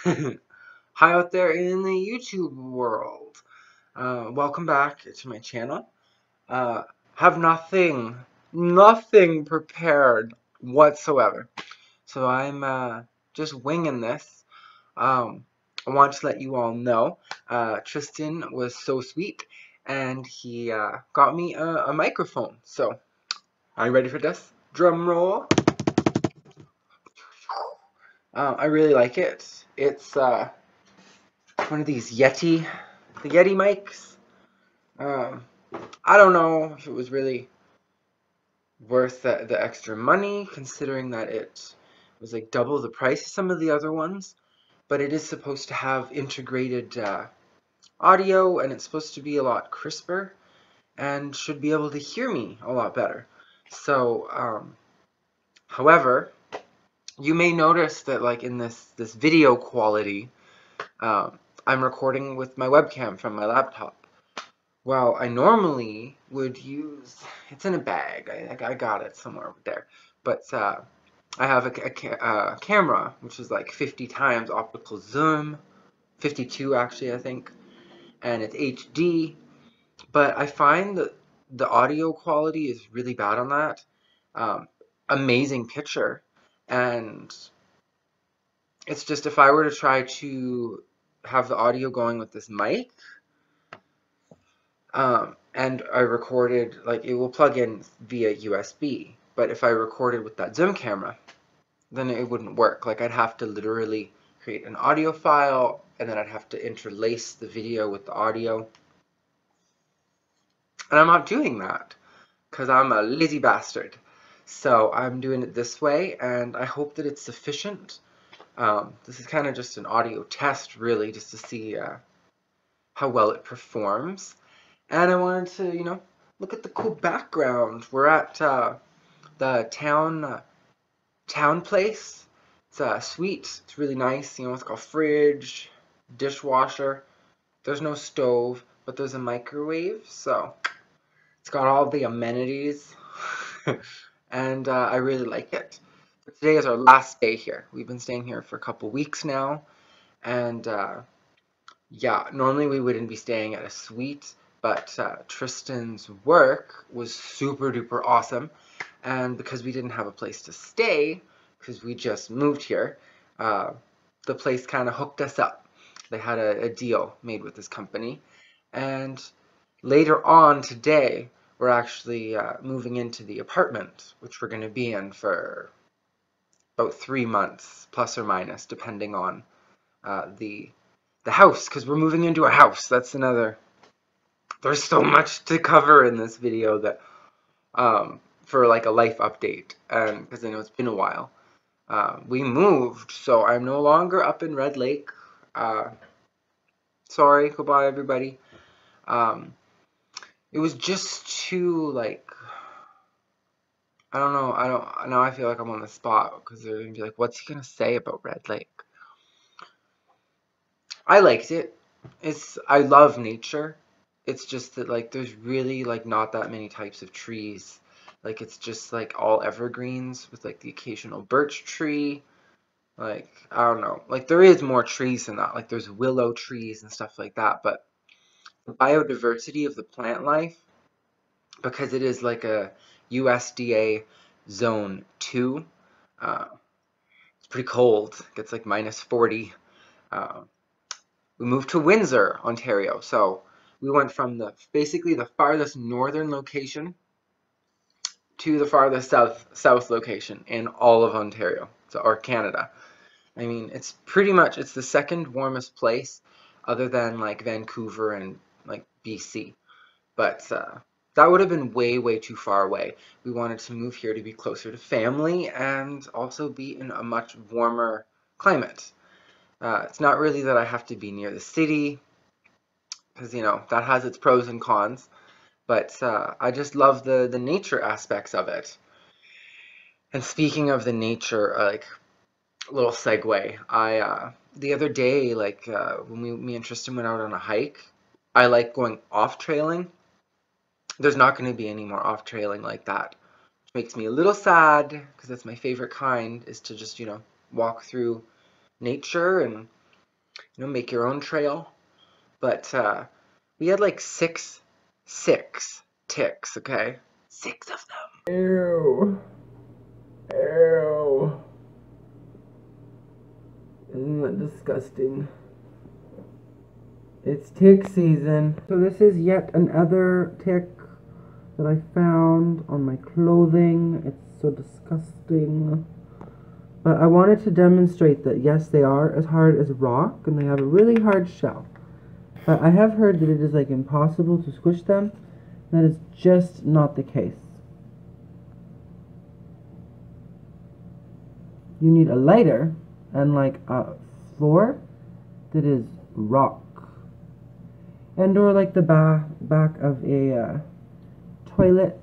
Hi out there in the YouTube world. Welcome back to my channel. Uh, have nothing prepared whatsoever. So I'm just winging this. I want to let you all know, Tristan was so sweet and he got me a microphone. So, are you ready for this? Drum roll. I really like it. It's one of these the Yeti mics. Um, I don't know if it was really worth the extra money, considering that it was like double the price of some of the other ones. But it is supposed to have integrated audio, and it's supposed to be a lot crisper, and should be able to hear me a lot better. So, however, you may notice that like in this video quality, I'm recording with my webcam from my laptop. Well, I normally would use, it's in a bag, I got it somewhere there, but I have a camera, which is like 50 times optical zoom, 52 actually, I think, and it's HD, but I find that the audio quality is really bad on that. Um, Amazing picture, and it's just if I were to try to have the audio going with this mic, and I recorded, like, it will plug in via USB, but if I recorded with that zoom camera, then it wouldn't work. Like, I'd have to literally create an audio file, and then I'd have to interlace the video with the audio. And I'm not doing that, because I'm a lazy bastard. So I'm doing it this way, and I hope that it's sufficient. This is kind of just an audio test, really, just to see how well it performs. And I wanted to, look at the cool background. We're at the town place. It's sweet. It's really nice. It's got a fridge, dishwasher. There's no stove, but there's a microwave. So it's got all the amenities, and I really like it. But today is our last day here. We've been staying here for a couple weeks now, and yeah, normally we wouldn't be staying at a suite, but Tristan's work was super duper awesome, and because we didn't have a place to stay, because we just moved here, uh, the place kind of hooked us up. They had a deal made with this company, and later on today, we're actually moving into the apartment, which we're going to be in for about 3 months, plus or minus, depending on the house, because we're moving into a house. That's another. There's so much to cover in this video that for like a life update, and because I know it's been a while. We moved, so I'm no longer up in Redlake. Uh, Sorry, goodbye everybody. Um, it was just too like I don't know. I don't now. I feel like I'm on the spot because they're gonna be like, "What's he gonna say about Redlake?" I liked it. I love nature. It's just that like there's really like not that many types of trees. Like it's just like all evergreens with like the occasional birch tree. Like I don't know. Like there is more trees than that. Like there's willow trees and stuff like that, but the biodiversity of the plant life, because it is like a USDA zone 2, uh, it's pretty cold. It gets like minus 40. Uh, we moved to Windsor, Ontario. So we went from basically the farthest northern location to the farthest south location in all of Ontario, or Canada. I mean, it's the second warmest place other than like Vancouver and like BC. But that would have been way too far away. We wanted to move here to be closer to family and also be in a much warmer climate. It's not really that I have to be near the city, because that has its pros and cons, but I just love the nature aspects of it. And speaking of the nature, like a little segue, I the other day, like when me and Tristan went out on a hike, I like going off trailing. There's not going to be any more off trailing like that, which makes me a little sad because that's my favorite kind, is to just walk through nature. And you know, make your own trail. But we had like six ticks, okay? 6 of them. Ew. Ew. Isn't that disgusting? It's tick season. So this is yet another tick that I found on my clothing. It's so disgusting. But I wanted to demonstrate that yes, they are as hard as rock and they have a really hard shell. But I have heard that it is like impossible to squish them. That is just not the case. You need a lighter and like a floor that is rock. And or like the back of a toilet.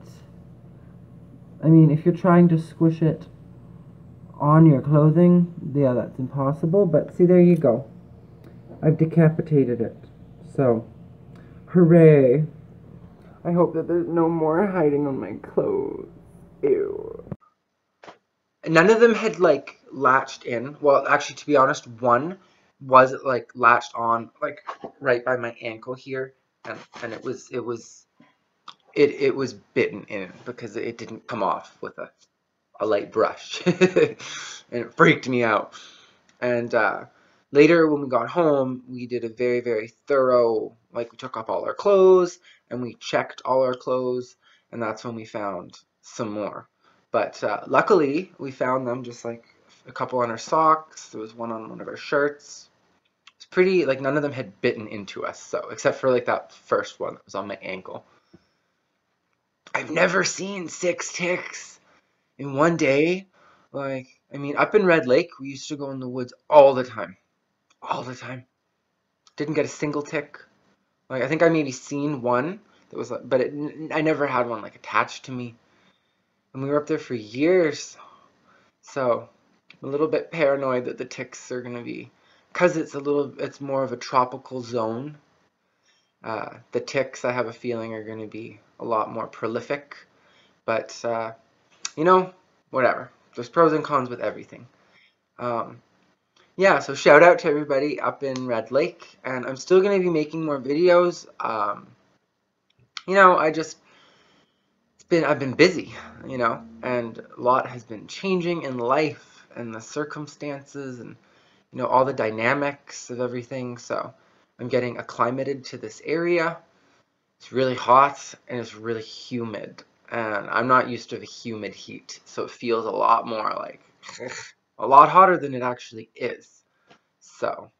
I mean, if you're trying to squish it on your clothing, yeah, that's impossible. But see, there you go. I've decapitated it. So, hooray. I hope that there's no more hiding on my clothes. Ew. None of them had like latched in. Well, actually, to be honest, one was like latched on like right by my ankle here, and it was bitten in because it didn't come off with a light brush, and it freaked me out. And later when we got home, we did a very, very thorough, like we took off all our clothes and we checked all our clothes, and that's when we found some more. But luckily we found them just like a couple on our socks. There was one on one of our shirts. It's pretty, like none of them had bitten into us, so except for like that first one that was on my ankle. I've never seen 6 ticks in one day. Like, I mean, up in Redlake, we used to go in the woods all the time. All the time. Didn't get a single tick. Like, I think I maybe seen one that was, but I never had one like attached to me. And we were up there for years. So, I'm a little bit paranoid that the ticks are gonna be, because it's more of a tropical zone. The ticks, I have a feeling, are gonna be a lot more prolific. But, you know, whatever. There's pros and cons with everything. Yeah, so shout out to everybody up in Redlake, and I'm still going to be making more videos. You know, I've been busy, you know, and a lot has been changing in life and the circumstances and, you know, all the dynamics of everything. So I'm getting acclimated to this area. It's really hot and it's really humid, and I'm not used to the humid heat, so it feels a lot more like a lot hotter than it actually is. So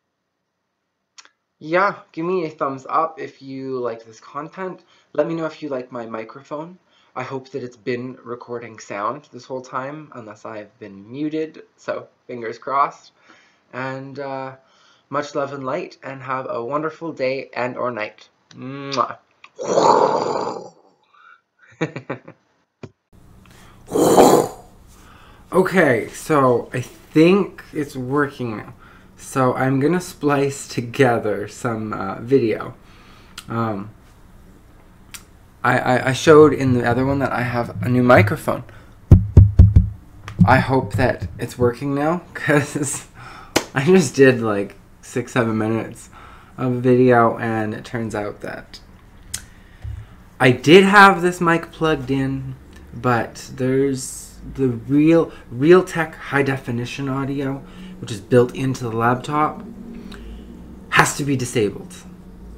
yeah, give me a thumbs up if you like this content. Let me know if you like my microphone. I hope that it's been recording sound this whole time, unless I've been muted, so fingers crossed. And much love and light, and have a wonderful day and or night. Mwah. Okay, so I think it's working now. So I'm gonna splice together some video. I showed in the other one that I have a new microphone. I hope that it's working now, because I just did like 6-7 minutes of video, and it turns out that I did have this mic plugged in, but there's the Realtek high definition audio, which is built into the laptop, has to be disabled,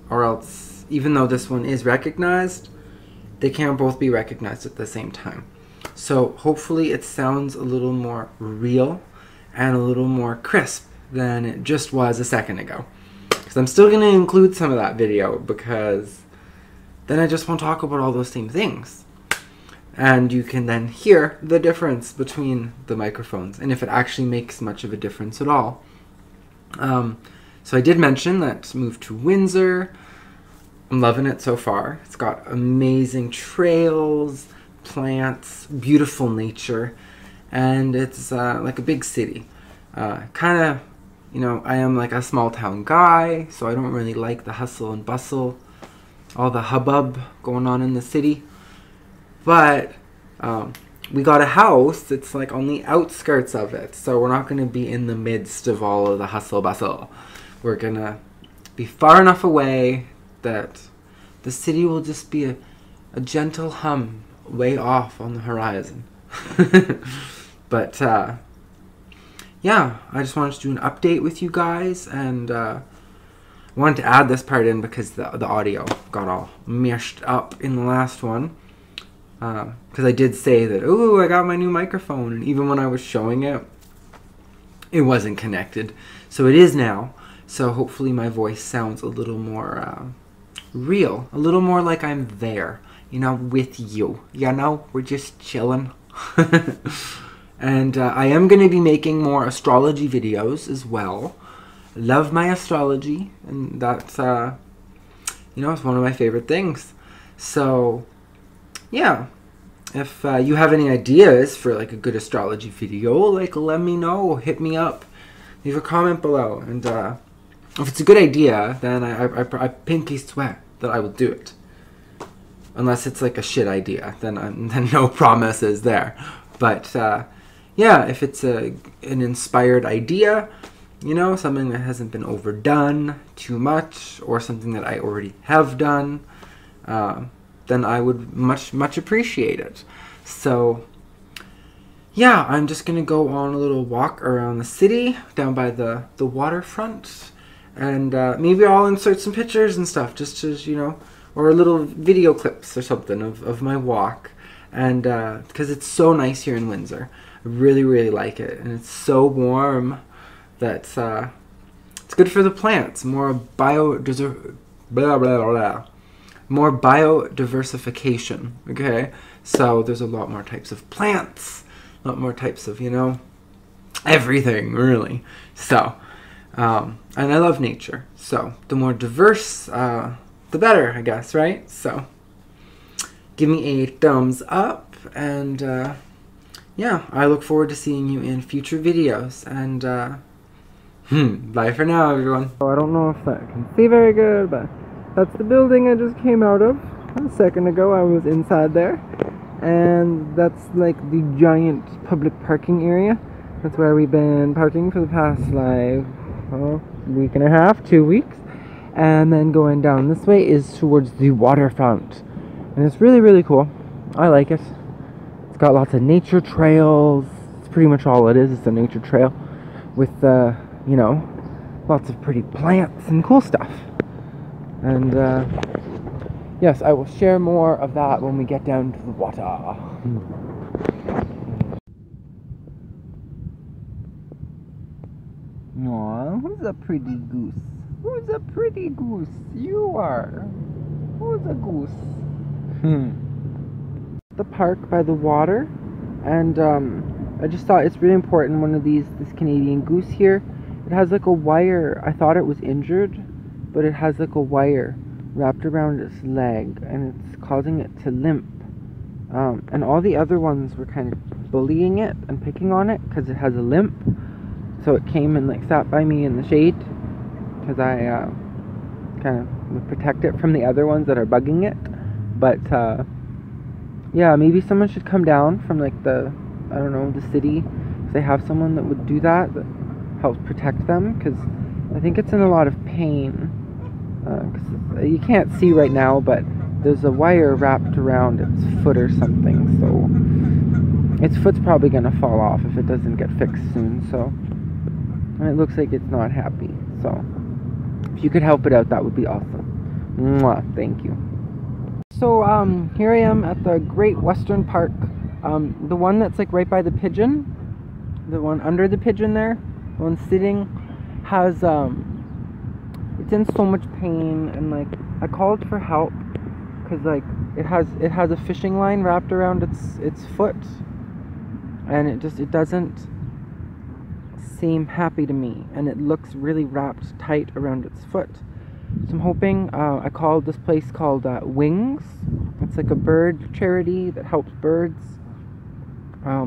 or else, even though this one is recognized, they can't both be recognized at the same time. So hopefully it sounds a little more real and a little more crisp than it just was a second ago. Because I'm still going to include some of that video, because then I just won't talk about all those same things. And you can then hear the difference between the microphones, and if it actually makes much of a difference at all. So I did mention that moved to Windsor. I'm loving it so far. It's got amazing trails, plants, beautiful nature, and it's like a big city. Kind of, you know, I am like a small town guy, so I don't really like the hustle and bustle, all the hubbub going on in the city. But we got a house that's like on the outskirts of it, so we're not going to be in the midst of all of the hustle bustle. We're gonna be far enough away that the city will just be a gentle hum way off on the horizon. But yeah, I just wanted to do an update with you guys, and I wanted to add this part in because the audio got all meshed up in the last one. Because I did say that, oh, I got my new microphone, and even when I was showing it, it wasn't connected. So it is now. So hopefully my voice sounds a little more real, a little more like I'm there, you know, with you. You know, we're just chilling. And I am going to be making more astrology videos as well. Love my astrology, and that's, you know, it's one of my favorite things. So, yeah, if you have any ideas for, like, a good astrology video, like, let me know, hit me up, leave a comment below, and if it's a good idea, then I pinky swear that I will do it. Unless it's, like, a shit idea, then no promises there. But, yeah, if it's an inspired idea, you know, something that hasn't been overdone too much, or something that I already have done, then I would much appreciate it. So, yeah, I'm just going to go on a little walk around the city, down by the waterfront, and maybe I'll insert some pictures and stuff, just to, you know, or little video clips or something of my walk, and because it's so nice here in Windsor. I really like it, and it's so warm that it's good for the plants. More biodiversification. Okay, so there's a lot more types of plants, a lot more types of, you know, everything really. So, and I love nature. So the more diverse, the better, I guess, right? So give me a thumbs up, and yeah, I look forward to seeing you in future videos, and bye for now, everyone. I don't know if that can see very good, but that's the building I just came out of. A second ago I was inside there, and that's like the giant public parking area. That's where we've been parking for the past, like, week and a half, 2 weeks. And then going down this way is towards the waterfront, and it's really cool. I like it. It's got lots of nature trails. It's pretty much all it is. It's a nature trail with, you know, lots of pretty plants and cool stuff. And, yes, I will share more of that when we get down to the water. Aw, who's a pretty goose? Who's a pretty goose? You are. Who's a goose? The park by the water, and I just thought it's really important. One of this Canadian goose here, it has like a wire. I thought it was injured, but it has like a wire wrapped around its leg, and it's causing it to limp. And all the other ones were kind of bullying it and picking on it because it has a limp. So it came and like sat by me in the shade because I kind of would protect it from the other ones that are bugging it. But yeah, maybe someone should come down from like the, I don't know, the city, if they have someone that would do that helps protect them, because I think it's in a lot of pain. Cause you can't see right now, but there's a wire wrapped around its foot or something, so its foot's probably gonna fall off if it doesn't get fixed soon. So, and it looks like it's not happy, so if you could help it out, that would be awesome. Mwah, thank you. So here I am at the Great Western Park, the one that's like right by the pigeon, the one under the pigeon there, the one sitting, has it's in so much pain, and like I called for help because like it has a fishing line wrapped around its foot, and it doesn't seem happy to me, and it looks really wrapped tight around its foot. So I'm hoping, I called this place called Wings. It's like a bird charity that helps birds. I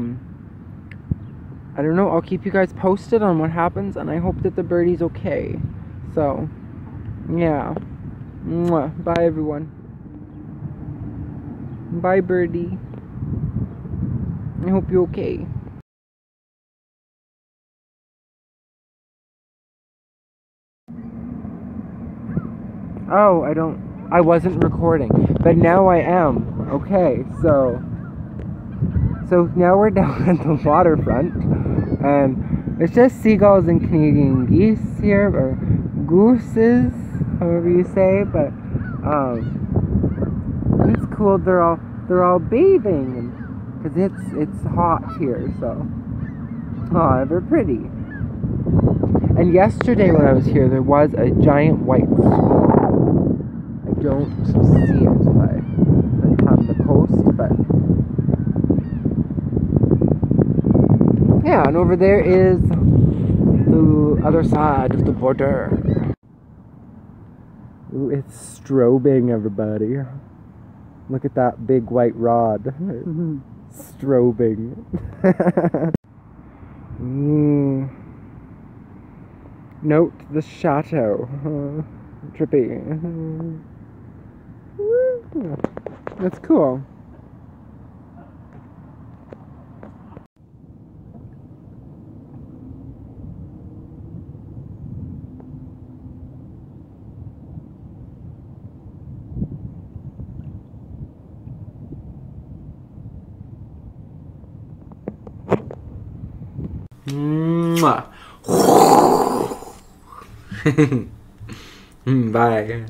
don't know, I'll keep you guys posted on what happens, and I hope that the birdie's okay. So, yeah. Mwah. Bye, everyone. Bye, birdie. I hope you're okay. Oh, I wasn't recording, but now I am. Okay, so now we're down at the waterfront, and it's just seagulls and Canadian geese here, or gooses, however you say, but it's cool. They're all bathing, because it's hot here, so they're pretty. And yesterday when I was here, there was a giant white swan. I don't see it if I come the coast, but yeah, and over there is the other side of the border. Ooh, it's strobing, everybody. Look at that big white rod. Strobing. Note the chateau. Trippy. That's cool. Mwah. Bye.